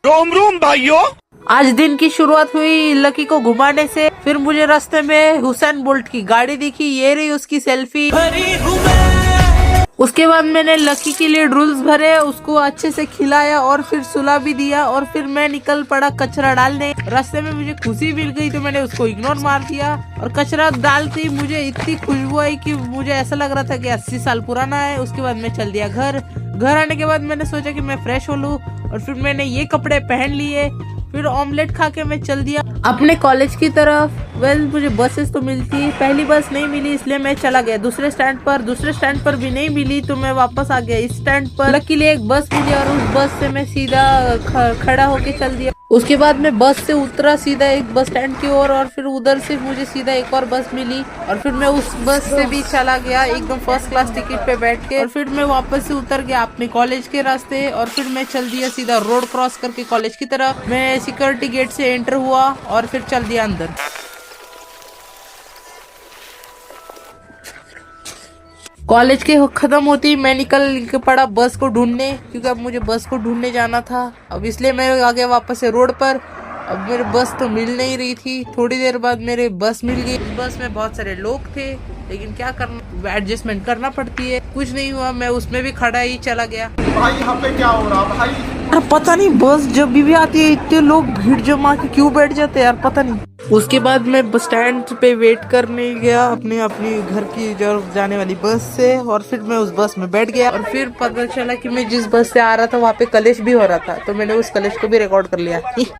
रोम रोम भाइयों। आज दिन की शुरुआत हुई लकी को घुमाने से। फिर मुझे रास्ते में हुसैन बोल्ट की गाड़ी दिखी, ये रही उसकी सेल्फी। उसके बाद मैंने लकी के लिए ड्रूल्स भरे, उसको अच्छे से खिलाया और फिर सुला भी दिया। और फिर मैं निकल पड़ा कचरा डालने। रास्ते में मुझे खुशी मिल गई तो मैंने उसको इग्नोर मार दिया। और कचरा डालते ही मुझे इतनी खुशबू आई कि मुझे ऐसा लग रहा था कि 80 साल पुराना है। उसके बाद मैं चल दिया घर आने के बाद मैंने सोचा कि मैं फ्रेश हो लूं और फिर मैंने ये कपड़े पहन लिए। फिर ऑमलेट खा के मैं चल दिया अपने कॉलेज की तरफ। मुझे बसेस तो मिलती, पहली बस नहीं मिली इसलिए मैं चला गया दूसरे स्टैंड पर भी नहीं मिली तो मैं वापस आ गया इस स्टैंड पर। लकीली एक बस मिली और उस बस से मैं सीधा खड़ा होके चल दिया। उसके बाद मैं बस से उतरा सीधा एक बस स्टैंड की ओर और फिर उधर से मुझे सीधा एक और बस मिली और फिर मैं उस बस से भी चला गया एकदम फर्स्ट क्लास टिकट पे बैठ के। और फिर मैं वापस से उतर गया अपने कॉलेज के रास्ते और फिर मैं चल दिया सीधा रोड क्रॉस करके कॉलेज की तरफ। मैं सिक्योरिटी गेट से एंटर हुआ और फिर चल दिया अंदर। कॉलेज के खत्म होती ही मैं निकल पड़ा बस को ढूंढने, क्योंकि अब मुझे बस को ढूंढने जाना था। अब इसलिए मैं आ गया वापस से रोड पर। अब मेरी बस तो मिल नहीं रही थी। थोड़ी देर बाद मेरे बस मिल गई। बस में बहुत सारे लोग थे लेकिन क्या करना, एडजस्टमेंट करना पड़ती है। कुछ नहीं हुआ, मैं उसमें भी खड़ा ही चला गया। भाई यहाँ पे क्या हो रहा भाई? यार पता नहीं बस जब भी आती है इतने लोग भीड़ जमा के क्यों बैठ जाते हैं यार, पता नहीं। उसके बाद मैं बस स्टैंड पे वेट करने गया अपनी घर की जो जाने वाली बस से और फिर मैं उस बस में बैठ गया। और फिर पता चला कि मैं जिस बस से आ रहा था वहाँ पे कलेश भी हो रहा था तो मैंने उस कलेश को भी रिकॉर्ड कर लिया।